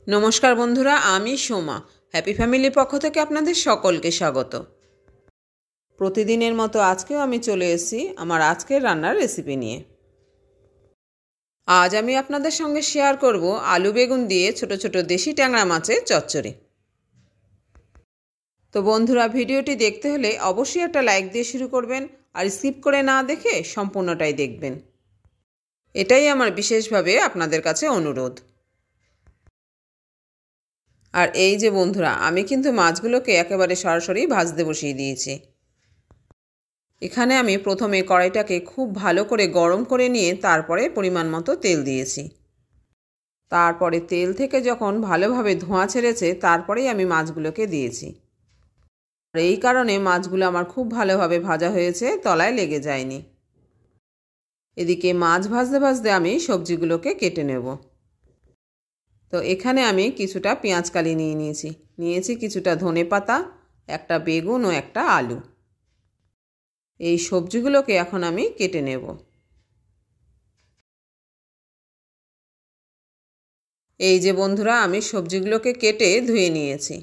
নমস্কার বন্ধুরা, আমি সোমা। হ্যাপি ফ্যামিলির পক্ষ থেকে আপনাদের সকলকে স্বাগত। প্রতিদিনের মতো আজকেও আমি চলে এসেছি আমার আজকের রান্নার রেসিপি নিয়ে। আজ আমি আপনাদের সঙ্গে শেয়ার করব আলু বেগুন দিয়ে ছোট ছোট দেশি ট্যাংরা মাছের চচ্চড়ি। তো বন্ধুরা, ভিডিওটি দেখতে হলে অবশ্যই একটা লাইক দিয়ে শুরু করবেন, আর স্কিপ করে না দেখে সম্পূর্ণটাই দেখবেন। এটাই আমার বিশেষভাবে আপনাদের কাছে অনুরোধ। আর এই যে বন্ধুরা, আমি কিন্তু মাছগুলোকে একেবারে সরাসরি ভাজতে বসিয়ে দিয়েছি। এখানে আমি প্রথমে কড়াইটাকে খুব ভালো করে গরম করে নিয়ে তারপরে পরিমাণ মতো তেল দিয়েছি। তারপরে তেল থেকে যখন ভালোভাবে ধোঁয়া ছেড়েছে তারপরেই আমি মাছগুলোকে দিয়েছি। আর এই কারণে মাছগুলো আমার খুব ভালোভাবে ভাজা হয়েছে, তলায় লেগে যায়নি। এদিকে মাছ ভাজতে ভাজতে আমি সবজিগুলোকে কেটে নেব। তো এখানে আমি কিছুটা পেঁয়াজকালি নিয়েছি কিছুটা ধনেপাতা, একটা বেগুন ও একটা আলু। এই সবজিগুলোকে এখন আমি কেটে নেব। এই যে বন্ধুরা, আমি সবজিগুলোকে কেটে ধুয়ে নিয়েছি।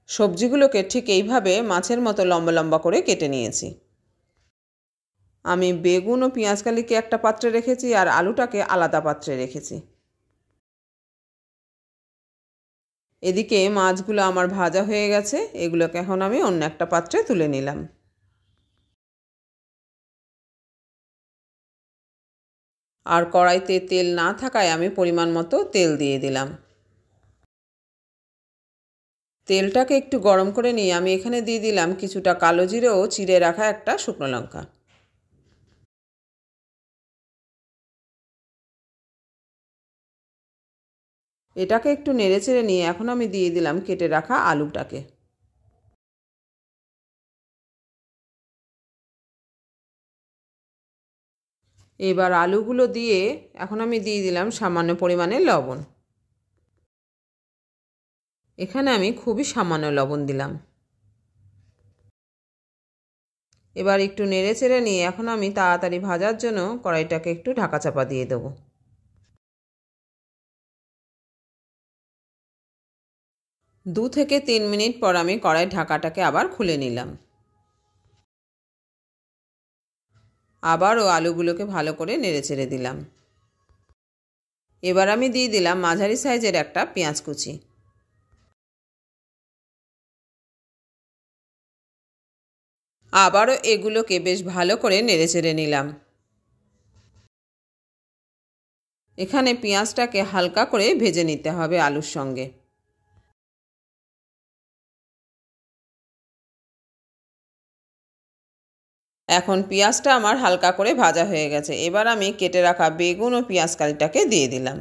সবজিগুলোকে ঠিক এইভাবে মাছের মতো লম্বা লম্বা করে কেটে নিয়েছি। আমি বেগুন ও পেঁয়াজকালিকে একটা পাত্রে রেখেছি আর আলুটাকে আলাদা পাত্রে রেখেছি। এদিকে মাছগুলো আমার ভাজা হয়ে গেছে, এগুলোকে এখন আমি অন্য একটা পাত্রে তুলে নিলাম। আর কড়াইতে তেল না থাকায় আমি পরিমাণ মতো তেল দিয়ে দিলাম। তেলটাকে একটু গরম করে নিয়ে আমি এখানে দিয়ে দিলাম কিছুটা কালো জিরে ও চিড়ে রাখা একটা শুকনো লঙ্কা। এটাকে একটু নেড়েচেড়ে নিয়ে এখন আমি দিয়ে দিলাম কেটে রাখা আলুটাকে। এবার আলুগুলো দিয়ে এখন আমি দিয়ে দিলাম সামান্য পরিমাণে লবণ। এখানে আমি খুবই সামান্য লবণ দিলাম। এবার একটু নেড়েচেড়ে নিয়ে এখন আমি তাড়াতাড়ি ভাজার জন্য কড়াইটাকে একটু ঢাকা চাপা দিয়ে দেব। 2 থেকে 3 মিনিট পর আমি কড়াইয়ের ঢাকাটাকে আবার খুলে নিলাম। আবারও আলুগুলোকে ভালো করে নেড়েচেড়ে দিলাম। এবার আমি দিয়ে দিলাম মাঝারি সাইজের একটা পেঁয়াজ কুচি। আবারও এগুলোকে বেশ ভালো করে নেড়েচেড়ে নিলাম। এখানে পেঁয়াজটাকে হালকা করে ভেজে নিতে হবে আলুর সঙ্গে। এখন পেঁয়াজটা আমার হালকা করে ভাজা হয়ে গেছে। এবার আমি কেটে রাখা বেগুন ও পেঁয়াজ কালিটাকে দিয়ে দিলাম।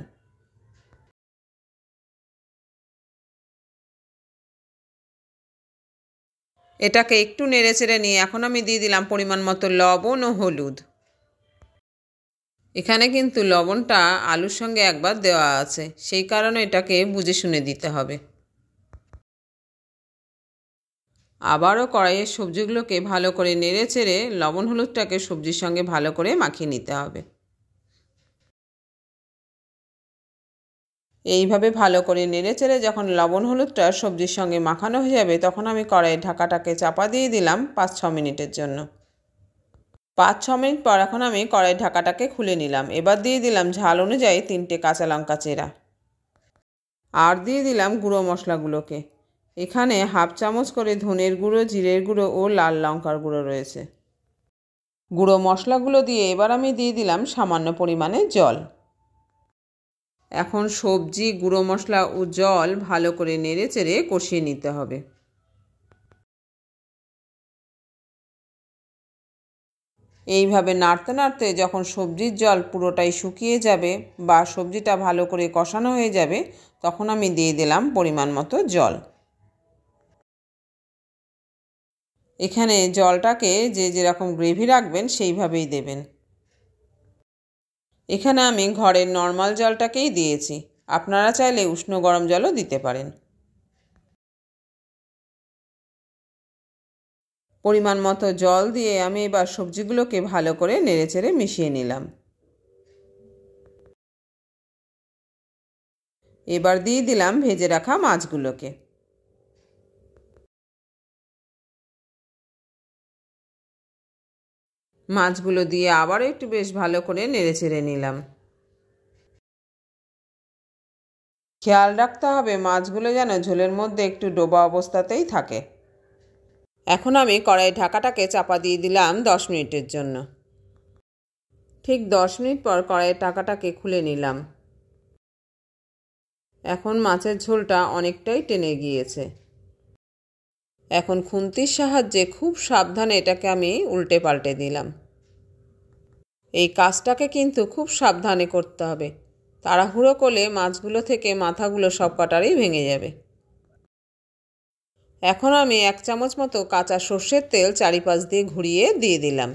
এটাকে একটু নেড়েচেড়ে নিয়ে এখন আমি দিয়ে দিলাম পরিমাণ মতো লবণ ও হলুদ। এখানে কিন্তু লবণটা আলুর সঙ্গে একবার দেওয়া আছে, সেই কারণে এটাকে বুঝে শুনে দিতে হবে। আবারও কড়াইয়ের সবজিগুলোকে ভালো করে নেড়েচেড়ে লবণ হলুদটাকে সবজির সঙ্গে ভালো করে মাখিয়ে নিতে হবে। এইভাবে ভালো করে নেড়েচেড়ে যখন লবণ হলুদটা সবজির সঙ্গে মাখানো হয়ে যাবে তখন আমি কড়াইয়ের ঢাকাটাকে চাপা দিয়ে দিলাম 5-6 মিনিটের জন্য। 5-6 মিনিট পর এখন আমি কড়াইয়ের ঢাকাটাকে খুলে নিলাম। এবার দিয়ে দিলাম ঝাল অনুযায়ী 3টে কাঁচা লঙ্কা চেরা। আর দিয়ে দিলাম গুঁড়ো মশলাগুলোকে। এখানে হাফ চামচ করে ধনের গুঁড়ো, জিরের গুঁড়ো ও লাল লঙ্কার গুঁড়ো রয়েছে। গুঁড়ো মশলাগুলো দিয়ে এবার আমি দিয়ে দিলাম সামান্য পরিমাণে জল। এখন সবজি, গুঁড়ো মশলা ও জল ভালো করে নেড়েচেড়ে কষিয়ে নিতে হবে। এইভাবে নাড়তে নাড়তে যখন সবজির জল পুরোটাই শুকিয়ে যাবে বা সবজিটা ভালো করে কষানো হয়ে যাবে তখন আমি দিয়ে দিলাম পরিমাণ মতো জল। এখানে জলটাকে যে যেরকম গ্রেভি রাখবেন সেইভাবেই দেবেন। এখানে আমি ঘরের নর্মাল জলটাকেই দিয়েছি, আপনারা চাইলে উষ্ণ গরম জলও দিতে পারেন। পরিমাণ মতো জল দিয়ে আমি এবার সবজিগুলোকে ভালো করে নেড়েচেড়ে মিশিয়ে নিলাম। এবার দিয়ে দিলাম ভেজে রাখা মাছগুলোকে। মাছগুলো দিয়ে আবার একটু বেশ ভালো করে নেড়েচেড়ে নিলাম। খেয়াল রাখতে হবে মাছগুলো যেন ঝোলের মধ্যে একটু ডোবা অবস্থাতেই থাকে। এখন আমি কড়াই ঢাকাটাকে চাপা দিয়ে দিলাম 10 মিনিটের জন্য। ঠিক 10 মিনিট পর কড়াইয়ের ঢাকাটাকে খুলে নিলাম। এখন মাছের ঝোলটা অনেকটাই টেনে গিয়েছে। এখন খুন্তির সাহায্যে খুব সাবধানে এটাকে আমি উল্টে পাল্টে দিলাম। এই কাজটাকে কিন্তু খুব সাবধানে করতে হবে, তাড়াহুড়ো করলে মাছগুলো থেকে মাথাগুলো সব কটারই ভেঙে যাবে। এখন আমি 1 চামচ মতো কাঁচা সর্ষের তেল চারিপাশ দিয়ে ঘুরিয়ে দিয়ে দিলাম।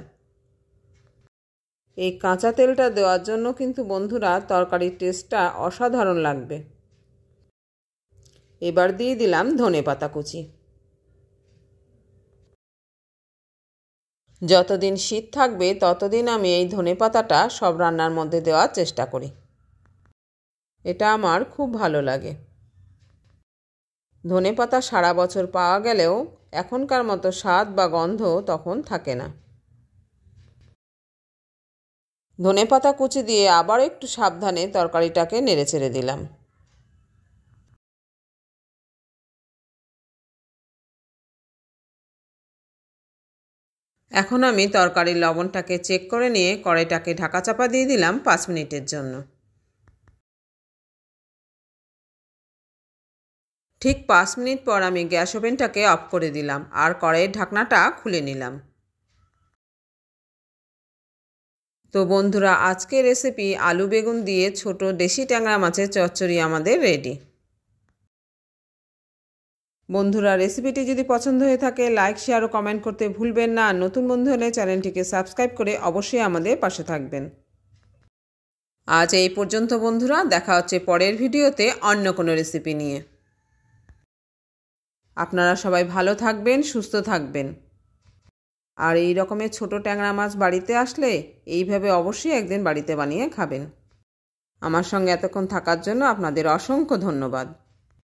এই কাঁচা তেলটা দেওয়ার জন্য কিন্তু বন্ধুরা তরকারির টেস্টটা অসাধারণ লাগবে। এবার দিয়ে দিলাম ধনেপাতা কুচি। যতদিন শীত থাকবে ততদিন আমি এই ধনেপাতাটা সব রান্নার মধ্যে দেওয়ার চেষ্টা করি। এটা আমার খুব ভালো লাগে। ধনেপাতা সারা বছর পাওয়া গেলেও এখনকার মতো স্বাদ বা গন্ধ তখন থাকে না। ধনেপাতা কুচি দিয়ে আবার একটু সাবধানে তরকারিটাকে নেড়েচেড়ে দিলাম। এখন আমি তরকারির লবণটাকে চেক করে নিয়ে কড়াইটাকে ঢাকা চাপা দিয়ে দিলাম 5 মিনিটের জন্য। ঠিক 5 মিনিট পর আমি গ্যাস ওভেনটাকে অফ করে দিলাম আর কড়াইয়ের ঢাকনাটা খুলে নিলাম। তো বন্ধুরা, আজকের রেসিপি আলু বেগুন দিয়ে ছোট দেশি ট্যাংরা মাছের চচ্চড়ি আমাদের রেডি। বন্ধুরা, রেসিপিটি যদি পছন্দ হয়ে থাকে লাইক, শেয়ার ও কমেন্ট করতে ভুলবেন না। আর নতুন বন্ধু হলে চ্যানেলটিকে সাবস্ক্রাইব করে অবশ্যই আমাদের পাশে থাকবেন। আজ এই পর্যন্ত বন্ধুরা, দেখা হচ্ছে পরের ভিডিওতে অন্য কোনো রেসিপি নিয়ে। আপনারা সবাই ভালো থাকবেন, সুস্থ থাকবেন। আর এই রকমের ছোট ট্যাংরা মাছ বাড়িতে আসলে এইভাবে অবশ্যই একদিন বাড়িতে বানিয়ে খাবেন। আমার সঙ্গে এতক্ষণ থাকার জন্য আপনাদের অসংখ্য ধন্যবাদ।